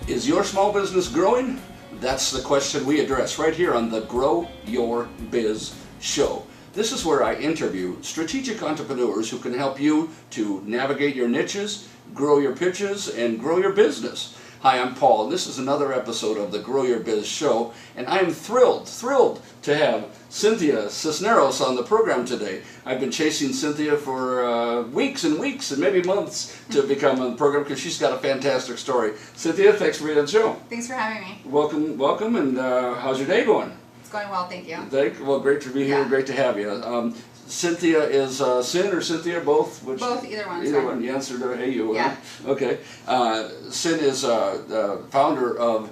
Is your small business growing? That's the question we address right here on the Grow Your Biz show. This is where I interview strategic entrepreneurs who can help you to navigate your niches, grow your pitches, and grow your business. Hi, I'm Paul, and this is another episode of the Grow Your Biz show, and I am thrilled to have Cynthia Cisneros on the program today. I've been chasing Cynthia for weeks and weeks and maybe months to become on the program because she's got a fantastic story. Cynthia, thanks for being on the show. Thanks for having me. Welcome, and how's your day going? It's going well, thank you. Well, great to be here, great to have you. Cynthia is Cyn or Cynthia, both? Both, either one. Either one, you answered to hey you. Yeah. Okay. Cyn is the founder of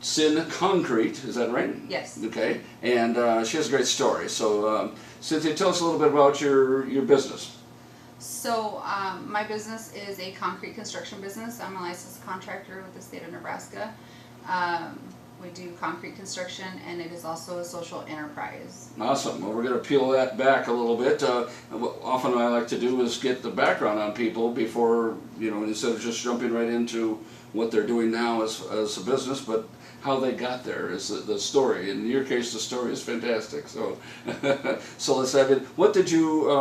Cyn Concrete, is that right? Yes. Okay, and she has a great story. So Cynthia, tell us a little bit about your business. So my business is a concrete construction business. I'm a licensed contractor with the state of Nebraska. We do concrete construction, and it is also a social enterprise. Awesome. Well, we're going to peel that back a little bit. Often what I like to do is get the background on people before, instead of just jumping right into what they're doing now as a business, but how they got there is the story. In your case, the story is fantastic. So, so let's dive in. What did you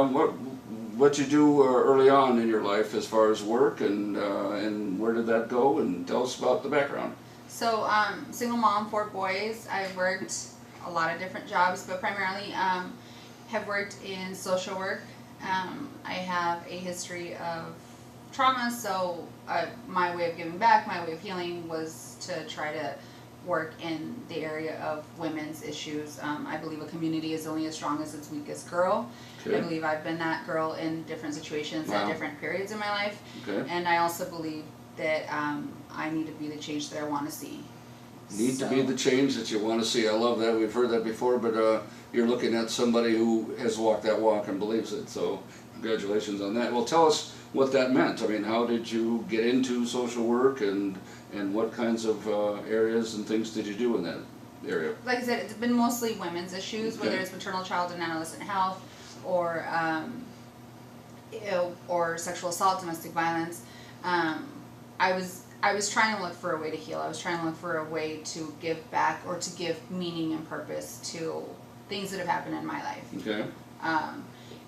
what you do early on in your life as far as work, and where did that go? And tell us about the background. So, single mom, 4 boys. I've worked a lot of different jobs, but primarily have worked in social work. I have a history of trauma, so my way of giving back, my way of healing was to try to work in the area of women's issues. I believe a community is only as strong as its weakest girl. Okay. I believe I've been that girl in different situations at different periods in my life. Okay. And I also believe that I need to be the change that I want to see. To be the change that you want to see. I love that. We've heard that before, but you're looking at somebody who has walked that walk and believes it. So congratulations on that. Well, tell us what that meant. I mean, how did you get into social work, and what kinds of areas and things did you do in that area? Like I said, it's been mostly women's issues, whether it's maternal, child, and adolescent health, or sexual assault, domestic violence. I was trying to look for a way to heal. I was trying to look for a way to give back or to give meaning and purpose to things that have happened in my life. Okay.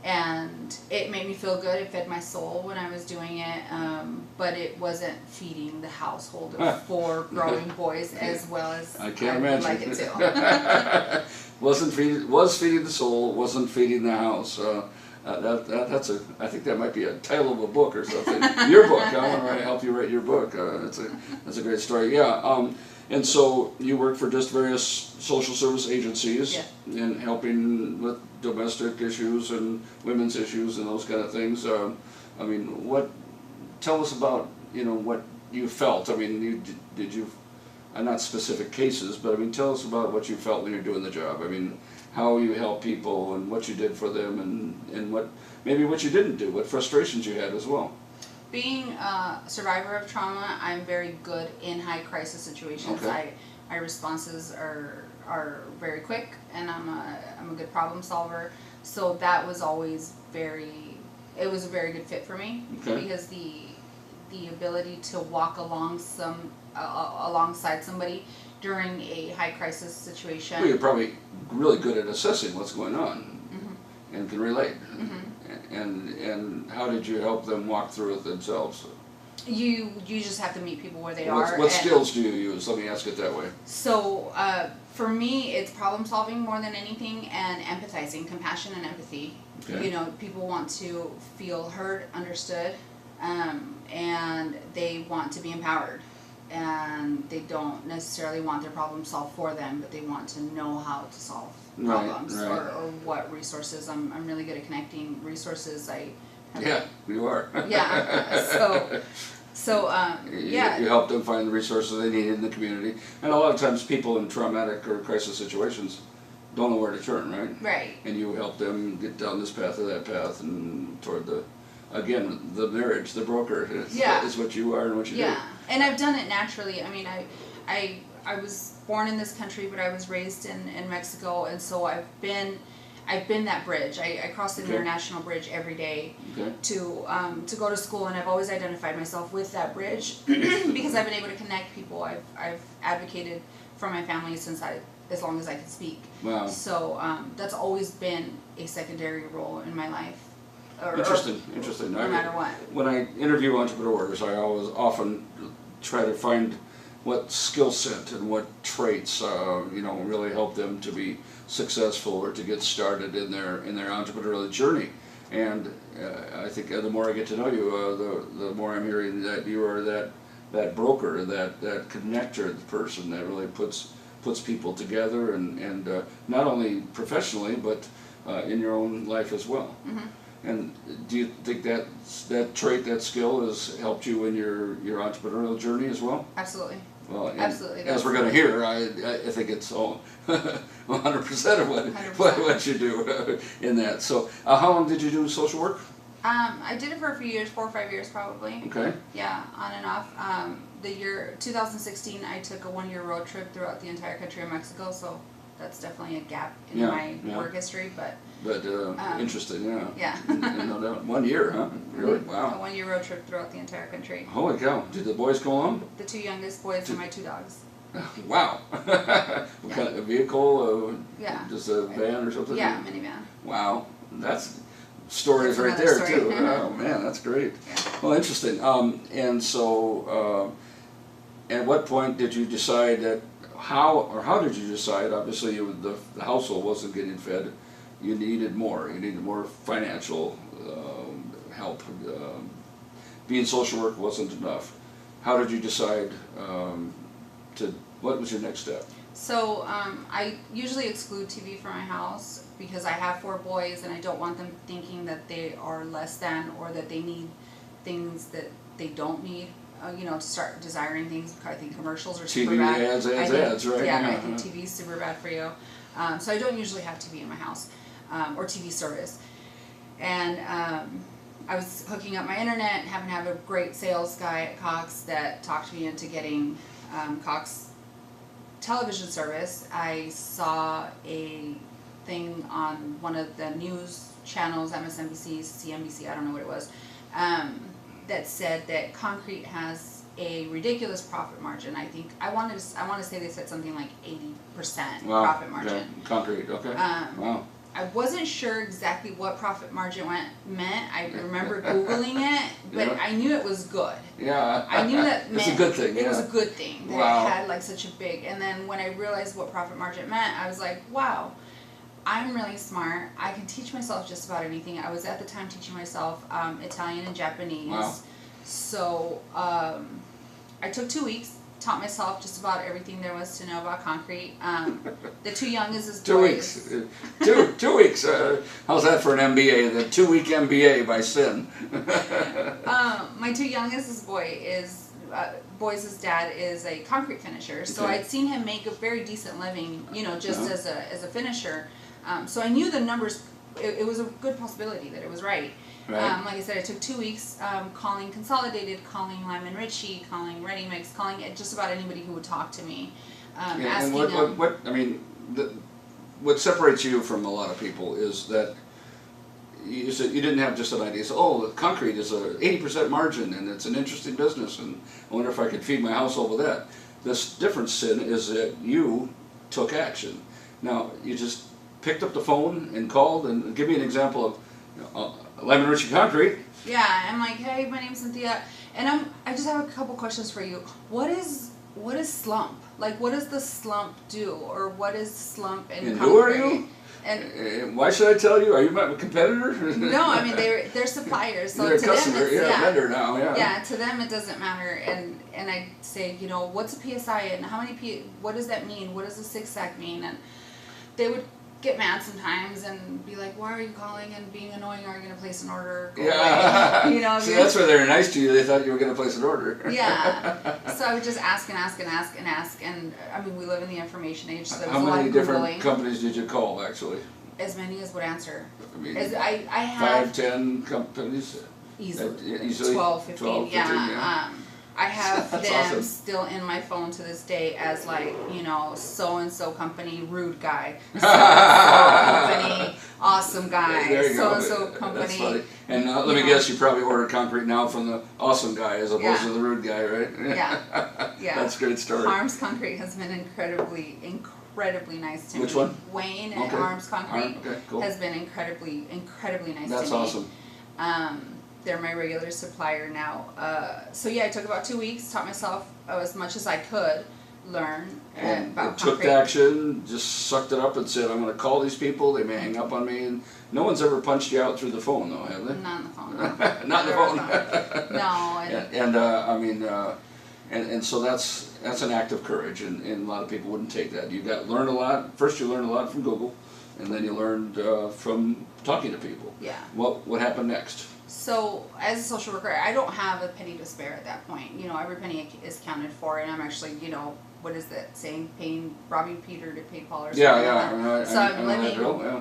And it made me feel good. It fed my soul when I was doing it, but it wasn't feeding the household of 4 growing boys as well as I would like it to. Was feeding the soul, wasn't feeding the house. I think that might be a title of a book or something. Your book. I want to help you write your book. That's a great story. Yeah. And so you work for just various social service agencies and helping with domestic issues and women's issues and those kind of things. I mean, tell us about what you felt. I mean, did you? Not specific cases, but I mean, tell us about what you felt when you're doing the job. I mean, how you help people and what you did for them, and what you didn't do, what frustrations you had as well. Being a survivor of trauma, I'm very good in high crisis situations. Okay. My responses are very quick, and I'm a good problem solver. So that was always it was a very good fit for me, because the ability to walk alongside somebody during a high crisis situation. Well, you're probably really good at assessing what's going on, and can relate. And how did you help them walk through it themselves? You just have to meet people where they are. What skills do you use? Let me ask it that way. So for me, it's problem solving more than anything, and empathizing, compassion and empathy. Okay. People want to feel heard, understood, and they want to be empowered. And they don't necessarily want their problem solved for them, but they want to know how to solve problems. Or what resources. I'm really good at connecting resources. You are. You help them find the resources they need in the community. And a lot of times people in traumatic or crisis situations don't know where to turn, right? Right. And you help them get down this path or that path and toward the marriage, the broker is what you are and what you do. Yeah, and I've done it naturally. I mean, I was born in this country, but I was raised in Mexico, and so I've been I've been that bridge. I cross the international bridge every day to go to school, and I've always identified myself with that bridge because I've been able to connect people. I've advocated for my family as long as I could speak. Wow. So that's always been a secondary role in my life. Interesting. No matter what. When I interview entrepreneurs, I always often try to find what skill set and what traits really help them to be successful or to get started in their entrepreneurial journey. And I think the more I get to know you, the more I'm hearing that you are that broker, that connector, the person that really puts people together, and not only professionally but in your own life as well. Mm-hmm. And do you think that trait, that skill, has helped you in your entrepreneurial journey as well? Absolutely. Well, absolutely. As we're going to hear, I think it's all 100% of what you do in that. So, how long did you do social work? I did it for a few years, 4 or 5 years probably. Okay. Yeah, on and off. The year 2016, I took a 1-year road trip throughout the entire country of Mexico. So that's definitely a gap in my work history, but interesting, yeah. Yeah. No doubt. 1 year, huh? Really? Wow. A 1-year road trip throughout the entire country. Holy cow! Did the boys go along? The 2 youngest boys and my 2 dogs. Wow. What kind of vehicle? Yeah. Just a van or something? Yeah, minivan. Wow, that's stories right another there story. too. Oh man, that's great. Yeah. Well, interesting. And so, at what point did you decide that? How did you decide? Obviously, the household wasn't getting fed. You needed more. You needed more financial help. Being social work wasn't enough. How did you decide what was your next step? So I usually exclude TV from my house because I have 4 boys and I don't want them thinking that they are less than or that they need things that they don't need. To start desiring things. I think commercials are super bad. Ads, right? Yeah, I think TV is super bad for you. So I don't usually have TV in my house or TV service. And I was hooking up my internet, happened to have a great sales guy at Cox that talked me into getting Cox television service. I saw a thing on one of the news channels, MSNBC, CNBC, I don't know what it was, that said that concrete has a ridiculous profit margin. I want to say they said something like 80% profit margin. Okay. Concrete, okay. Wow. I wasn't sure exactly what profit margin meant. I remember Googling it, but I knew it was good. Yeah. I knew that meant it's a good thing. It was a good thing that Wow. it had like such a big. And then when I realized what profit margin meant, I was like, wow, I'm really smart. I can teach myself just about anything. I was at the time teaching myself Italian and Japanese. Wow. So I took 2 weeks. Taught myself just about everything there was to know about concrete. The 2 youngest is 2 weeks. 2 weeks. How's that for an MBA? The 2-week MBA by Sin. My 2 youngest is Boy's dad is a concrete finisher, so Okay. I'd seen him make a very decent living, just as a finisher. So I knew the numbers. It was a good possibility that it was right. Right. Like I said, I took 2 weeks calling Consolidated, calling Lyman Ritchie, calling Ready Mix, calling just about anybody who would talk to me. Asking and what separates you from a lot of people is that you said you didn't have just an idea. So, concrete is a 80% margin, and it's an interesting business, and I wonder if I could feed my household with that. This difference, Sin, is that you took action. Now, you just picked up the phone and called, and give me an example of Lyman Ritchie Concrete. Yeah, I'm like, hey, my name's Cynthia, and I just have a couple questions for you. What is slump? Like, what does the slump do, or what is slump in concrete? Who are you? And why should I tell you? Are you my competitor? no, I mean they're suppliers, so You're a to customer, them it's, vendor now, yeah. Yeah, to them it doesn't matter, and I say, what's a PSI and how many what does that mean? What does a 6-sack mean? And they would get mad sometimes and be like, why are you calling and being annoying? Are you going to place an order? Go away. See, that's why they're nice to you. They thought you were going to place an order. Yeah. So I would just ask and ask and ask and ask. And I mean, we live in the information age, so there was How a lot many of different Googling. companies did you call, actually? As many as would answer. I mean, I have 5, 10 companies? easily 12, 15. 12, 15, yeah. I have That's them awesome. still in my phone to this day as so and so company rude guy, so and so company awesome guy, There you go. so company. That's funny. And let me guess, you probably order concrete now from the awesome guy as opposed to the rude guy, right? Yeah. That's a great story. Arms Concrete has been incredibly nice to me. Which one? Wayne at Arms Concrete cool. has been incredibly nice That's to me. awesome. They're my regular supplier now. So yeah, I took about 2 weeks, taught myself as much as I could learn And about took concrete. action, just sucked it up and said, I'm going to call these people, they may hang up on me. And no one's ever punched you out through the phone, though, have they? Not on the phone. No. Not the phone. No. I mean, and so that's an act of courage, and a lot of people wouldn't take that. You got learn a lot. First, you learned a lot from Google, and then you learned from talking to people. Yeah. What happened next? So as a social worker, I don't have a penny to spare at that point. You know, every penny is counted for, and I'm actually, you know, what is that saying? Robbing Peter to pay Paul, or something like that. So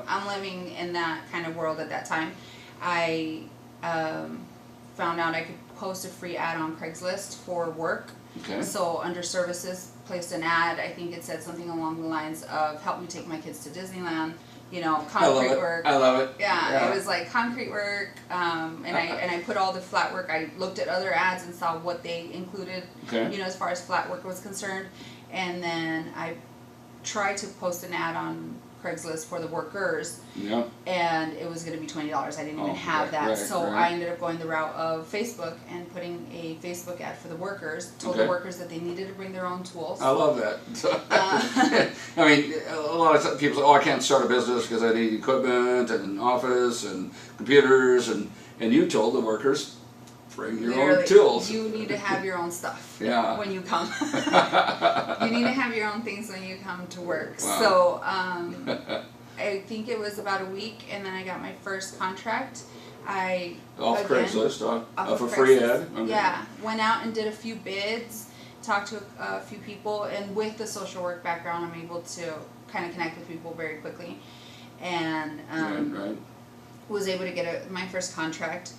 I'm living in that kind of world at that time. I found out I could post a free ad on Craigslist for work. Okay. So under services, placed an ad. I think it said something along the lines of "Help me take my kids to Disneyland." You know, concrete work. I love it. Yeah, it was like concrete work, and I put all the flat work. I looked at other ads and saw what they included. Okay. You know, as far as flat work was concerned, and then I tried to post an ad on Craigslist for the workers. Yeah. And it was going to be $20. I didn't even have that, so I ended up going the route of Facebook and putting a Facebook ad for the workers. Told the workers that they needed to bring their own tools. I love that. I mean, a lot of people say, "Oh, I can't start a business because I need equipment and an office and computers," and you told the workers, "Bring your own tools. You need to have your own stuff when you come. You need to have your own things when you come to work." Wow. So I think it was about a week, and then I got my first contract. Off Craigslist, off a free ad? Okay. Yeah, went out and did a few bids, talked to a few people, and with the social work background, I'm able to kind of connect with people very quickly, and was able to get my first contract.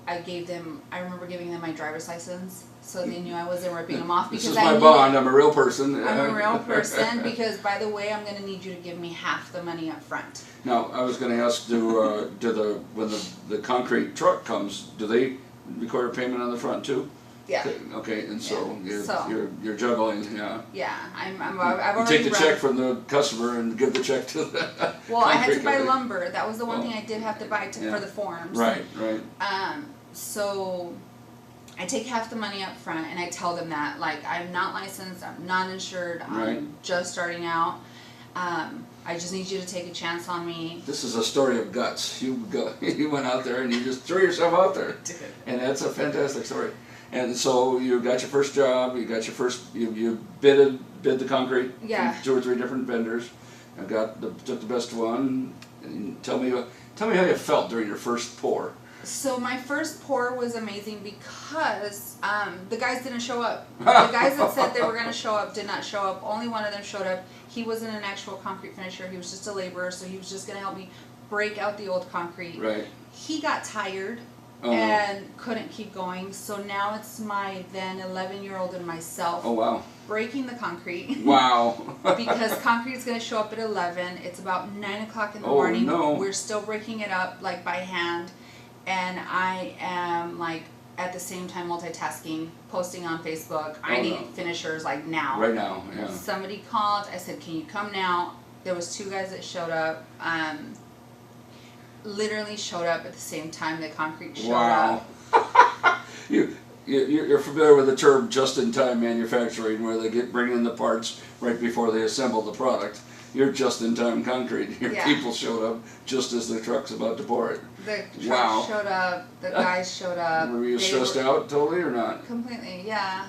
I remember giving them my driver's license, so they knew I wasn't ripping them off. Because this is my bond, I'm a real person. I'm a real person, because, by the way, I'm going to need you to give me half the money up front. Now, I was going to ask, when the concrete truck comes, do they record a payment on the front too? Yeah. Okay, and so you're juggling, Yeah, I've already take the check from the customer and give the check to the Well, I had to buy lumber. That was the one thing I did have to buy for the forms. Right. So I take half the money up front, and I tell them that, like, I'm not licensed, I'm not insured, I'm just starting out. I just need you to take a chance on me. This is a story of guts. You went out there and you just threw yourself out there, and that's a fantastic story. And so you got your first job. You got your first. You bid the concrete. Yeah. From 2 or 3 different vendors. And took the best one. And tell me how you felt during your first pour. So my first pour was amazing because the guys didn't show up. The guys that said they were going to show up did not show up. Only one of them showed up. He wasn't an actual concrete finisher. He was just a laborer, so he was just going to help me break out the old concrete. Right. He got tired and couldn't keep going. So now it's my then 11-year-old and myself. Oh, wow. Breaking the concrete. Wow. Because concrete is going to show up at 11. It's about 9 o'clock in the morning. No. We're still breaking it up, like, by hand. And I am, like, at the same time multitasking, posting on Facebook. I need finishers, like, now. Right now, yeah. Somebody called. I said, "Can you come now?" There was 2 guys that showed up. Literally showed up at the same time the concrete showed up. You're familiar with the term just-in-time manufacturing, where they bring in the parts right before they assemble the product. You're just-in-time concrete. Your people showed up just as the truck's about to pour it. The truck showed up. The guys showed up. Were you stressed out totally or not? Completely, yeah.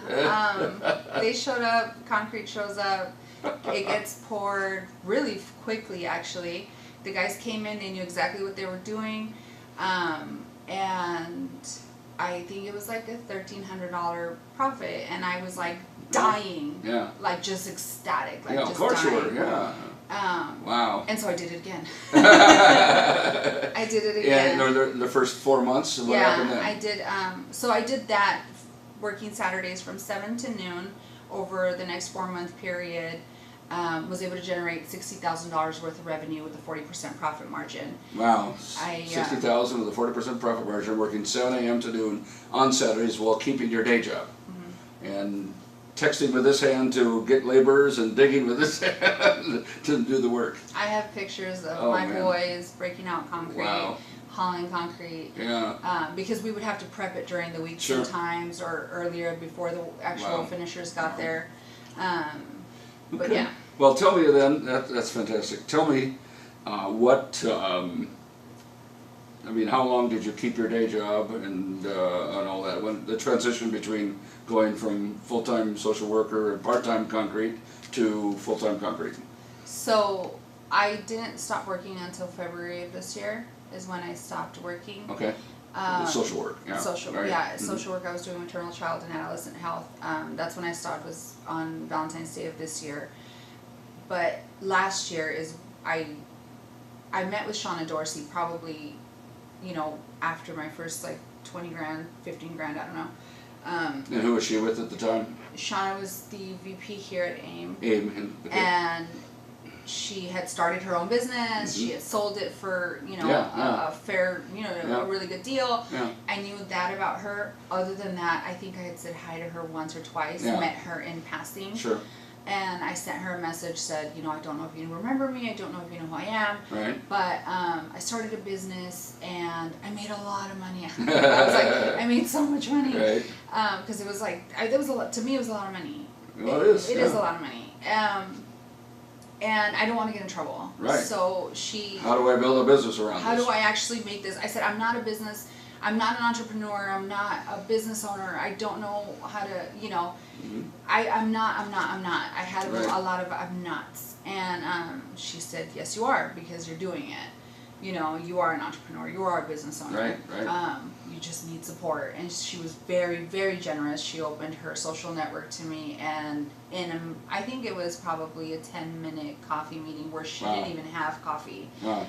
They showed up. Concrete shows up. It gets poured really quickly, actually. The guys came in. They knew exactly what they were doing. And I think it was like a $1,300 profit. And I was like dying. Yeah. Like just ecstatic. Like just of course dying. you were, yeah. Wow. And so I did it again. I did it again. Yeah, the first 4 months? What happened then? I did. So I did that, working Saturdays from 7 to noon over the next 4-month period. was able to generate $60,000 worth of revenue with a 40% profit margin. Wow, 60,000 with a 40% profit margin, working 7 a.m. to noon on Saturdays while keeping your day job, and texting with this hand to get laborers and digging with this hand to do the work. I have pictures of my boys breaking out concrete, hauling concrete, because we would have to prep it during the week sometimes or earlier before the actual finishers got there. But yeah. Well, tell me then, that's fantastic. Tell me I mean, how long did you keep your day job and all that? When the transition between going from full-time social worker and part-time concrete to full-time concrete? So I didn't stop working until February of this year is when I stopped working. Okay. Social work, yeah. Social work. I was doing maternal, child, and adolescent health. That's when I stopped, was on Valentine's Day of this year. But last year is I met with Shauna Dorsey probably, after my first 20 grand, 15 grand, I don't know. And who was she with at the time? Shauna was the VP here at AIM. Okay. And she had started her own business. She had sold it for, a fair, a really good deal. Yeah. I knew that about her. Other than that, I think I had said hi to her once or twice, met her in passing. Sure. And I sent her a message, said, I don't know if you remember me, I don't know if you know who I am. Right. But I started a business and I made a lot of money. I was like, I made so much money. Right. Because it was it was a lot, to me it was a lot of money. Well, it is. It is a lot of money. And I don't want to get in trouble. Right. So how do I build a business around this? How do I actually make this? I said, I'm not an entrepreneur, I'm not a business owner, I don't know how to, I'm not. I had a lot of I'm nots. And she said, yes you are, because you're doing it. You are an entrepreneur, you are a business owner. Right. You just need support. And she was very, very generous. She opened her social network to me, and I think it was probably a 10-minute coffee meeting where she didn't even have coffee. Wow.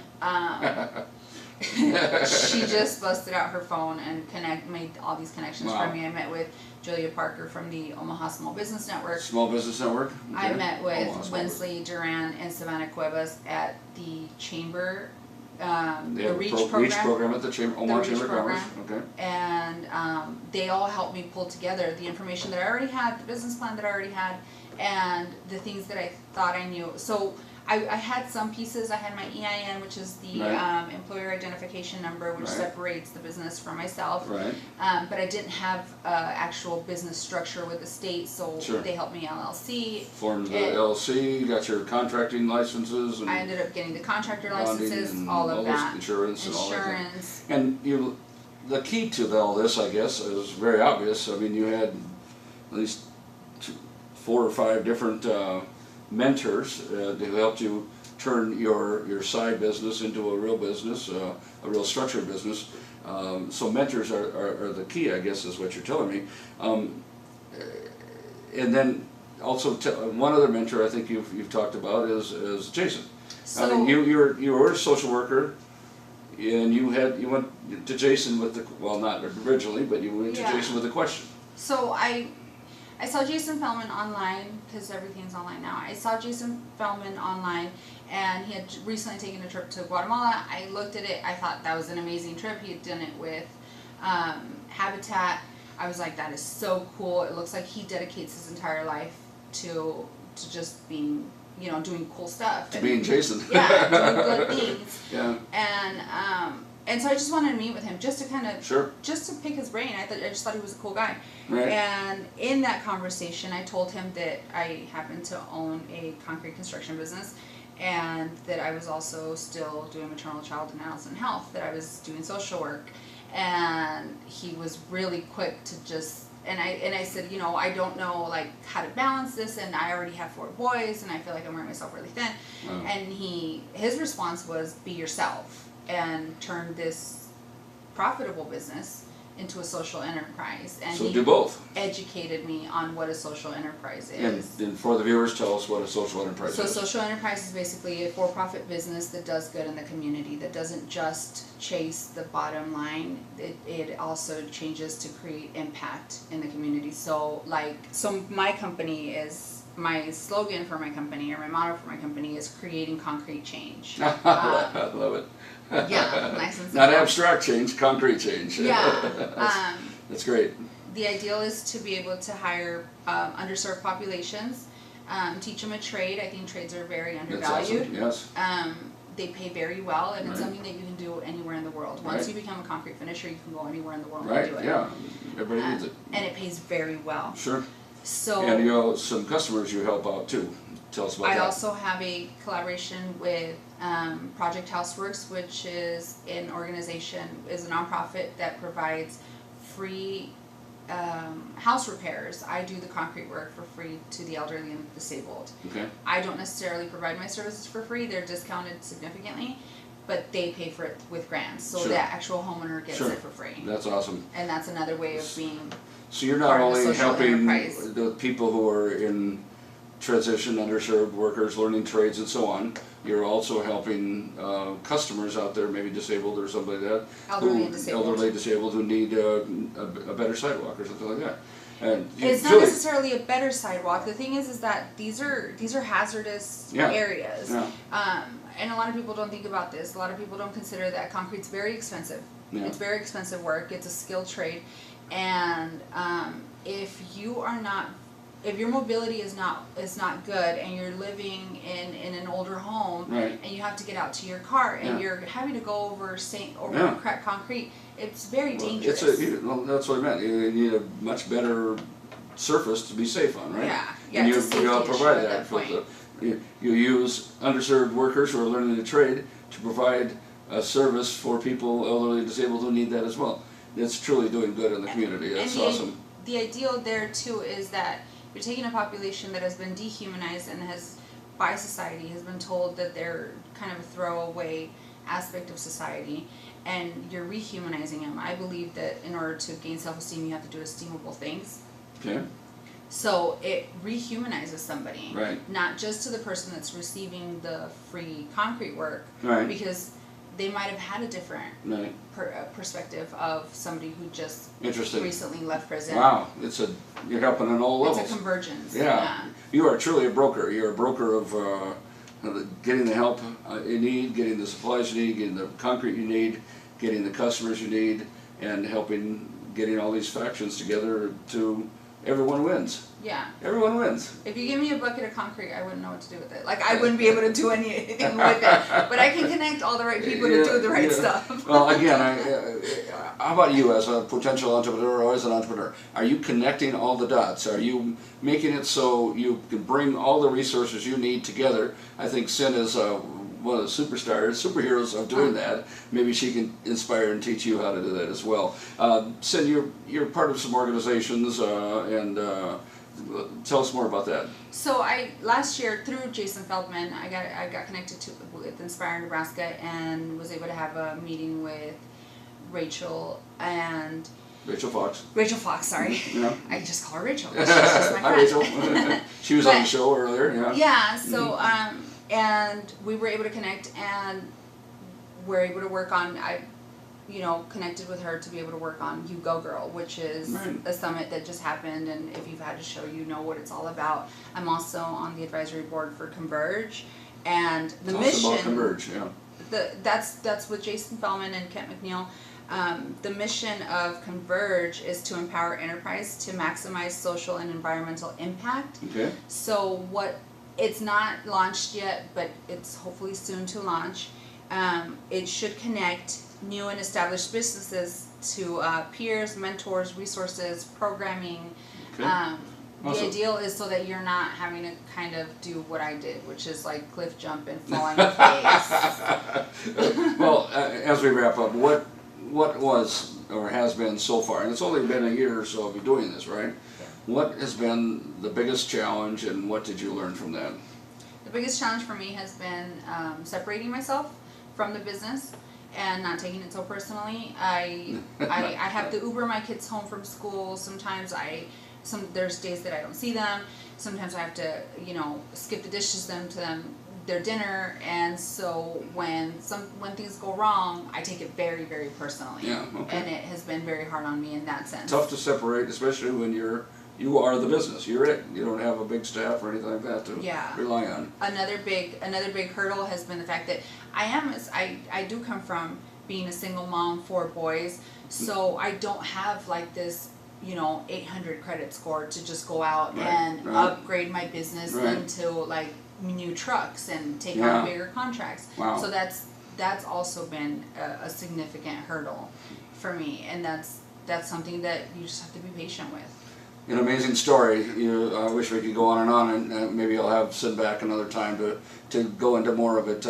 She just busted out her phone and made all these connections for me. I met with Julia Parker from the Omaha Small Business Network. Small Business Network? Okay. I met with Wensley Duran and Savannah Cuevas at the Chamber, the REACH program. REACH program at the Omaha Chamber of Commerce. Okay. And they all helped me pull together the information that I already had, the business plan that I already had, and the things that I thought I knew. So I had some pieces. I had my EIN, which is the employer identification number, which separates the business from myself. Right. But I didn't have actual business structure with the state, so they helped me LLC. Formed the LLC, you got your contracting licenses. And I ended up getting the contractor licenses, all of that. Insurance and all that. And the key to all this, I guess, is very obvious. I mean, you had at least 4 or 5 different mentors who helped you turn your side business into a real business, a real structured business. So mentors are the key, I guess, is what you're telling me. And then also one other mentor I think you've talked about is Jason. So, I mean, you were a social worker, and you went to Jason with not originally, but you went to Jason with a question. So I saw Jason Feldman online, because everything's online now. I saw Jason Feldman online, and he had recently taken a trip to Guatemala. I looked at it. I thought that was an amazing trip. He had done it with Habitat. I was like, that is so cool. It looks like he dedicates his entire life to just being, doing cool stuff. To being Jason. Yeah, doing good things. Yeah. And so I just wanted to meet with him just to kind of, just to pick his brain. I just thought he was a cool guy. Right. And in that conversation, I told him that I happened to own a concrete construction business, and that I was also still doing maternal, child, and adolescent health, that I was doing social work. And he was really quick to just, and I said, I don't know how to balance this, and I already have 4 boys, and I feel like I'm wearing myself really thin. Wow. And his response was, be yourself, and turn this profitable business into a social enterprise. And so do both. Educated me on what a social enterprise is. And for the viewers, tell us what a social enterprise is. So social enterprise is basically a for-profit business that does good in the community, that doesn't just chase the bottom line. It also changes to create impact in the community. So my company is my slogan for my company, or my motto for my company, is creating concrete change. I love it. Yeah, nice and simple. Not abstract change, concrete change. Yeah. That's great. The ideal is to be able to hire underserved populations, teach them a trade. I think trades are very undervalued. That's awesome. Yes. They pay very well, and it's Right. something that you can do anywhere in the world. Once Right. you become a concrete finisher, you can go anywhere in the world Right. and do it. Yeah. Everybody needs it. And it pays very well. Sure. So And you know, some customers you help out too. Tell us about that. I also have a collaboration with Project Houseworks, which is an organization, is a nonprofit that provides free house repairs. I do the concrete work for free to the elderly and disabled. Okay. I don't necessarily provide my services for free. They're discounted significantly, but they pay for it with grants. So Sure. the actual homeowner gets Sure. it for free. That's awesome. And that's another way of being So you're not part of the only social helping enterprise. the people who are in transition, underserved workers, learning trades and so on, you're also helping customers out there, maybe disabled or somebody like that. Elderly and disabled. Elderly disabled who need a better sidewalk or something like that. And It's not necessarily a better sidewalk. The thing is that these are hazardous Yeah. areas. Yeah. And a lot of people don't think about this. A lot of people don't consider that concrete's very expensive. Yeah. It's very expensive work. It's a skilled trade, and if your mobility is not good, and you're living in an older home, Right. and you have to get out to your car, and Yeah. you're having to go over Yeah. cracked concrete, it's very Well, dangerous. well, that's what I meant. You need a much better surface to be safe on, right? Yeah, And it's a safety you all issue provide at that that for point. you use underserved workers who are learning the trade to provide a service for people, elderly, disabled, who need that as well. It's truly doing good in the community. That's And awesome. The ideal there too is that you're taking a population that has been dehumanized and by society has been told that they're kind of a throwaway aspect of society, and you're rehumanizing them. I believe that in order to gain self-esteem, you have to do esteemable things. Okay. So it rehumanizes somebody, Right. not just to the person that's receiving the free concrete work, Right. because they might have had a different Right. perspective of somebody who just Interesting. recently left prison. Wow. You're helping on all levels. It's a convergence. Yeah. You are truly a broker. You're a broker of getting the help you need, getting the supplies you need, getting the concrete you need, getting the customers you need, and helping getting all these factions together to everyone wins. Yeah. Everyone wins. If you give me a bucket of concrete, I wouldn't know what to do with it. Like, I wouldn't be able to do anything with it. But I can connect all the right people to do the right stuff. Well, again, how about you as a potential entrepreneur or as an entrepreneur? Are you connecting all the dots? Are you making it so you can bring all the resources you need together? I think Sin is one of the superheroes of doing that. Maybe she can inspire and teach you how to do that as well. Sin, you're part of some organizations, and tell us more about that. So last year through Jason Feldman, I got connected with Inspire Nebraska and was able to have a meeting with Rachel Fox, sorry. Yeah. I just call her Rachel. She's just my Hi, friend. Rachel. She was on the show earlier. Yeah. Yeah. So and we were able to connect, and we're able to work on. I connected with her to be able to work on You Go Girl, which is Right. a summit that just happened, and if you've had a show, you know what it's all about. I'm also on the advisory board for Converge, and the Tell us mission. about Converge, yeah. That's with Jason Feldman and Kent McNeil. The mission of Converge is to empower enterprise to maximize social and environmental impact. Okay. So it's not launched yet, but it's hopefully soon to launch. It should connect new and established businesses to peers, mentors, resources, programming. Okay. The Awesome. ideal is so that you're not having to kind of do what I did, which is like cliff jump and fall on your face. Well, as we wrap up, what was or has been so far, and it's only been a year or so of you doing this, right? Yeah. What has been the biggest challenge, and what did you learn from that? The biggest challenge for me has been separating myself from the business and not taking it so personally. I have to Uber my kids home from school. Sometimes there's days that I don't see them. Sometimes I have to skip the dishes to their dinner, and so when things go wrong, I take it very, very personally. Yeah, okay. And it has been very hard on me in that sense. Tough to separate, especially when you're you are the business. You're it. You don't have a big staff or anything like that to rely on. Another big hurdle has been the fact that I do come from being a single mom, 4 boys, so I don't have like this, 800 credit score to just go out and upgrade my business into like new trucks and take on bigger contracts. Wow. So that's also been a significant hurdle for me, and that's something that you just have to be patient with. An amazing story. I wish we could go on, and maybe I'll have Sin back another time to go into more of it.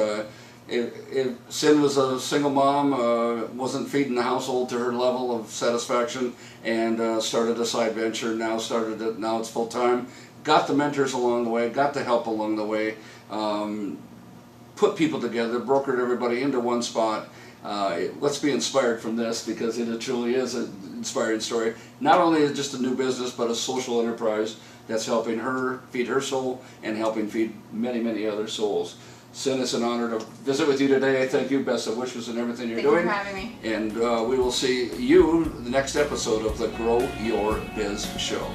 If Sin was a single mom, wasn't feeding the household to her level of satisfaction, and started a side venture, now it's full time, got the mentors along the way, got the help along the way, put people together, brokered everybody into one spot. Let's be inspired from this, because it truly is an inspiring story. Not only is it just a new business, but a social enterprise that's helping her feed her soul and helping feed many, many other souls. Sin, it's an honor to visit with you today. Thank you. Best of wishes in everything you're doing. Thank you for having me. And we will see you the next episode of the Grow Your Biz Show.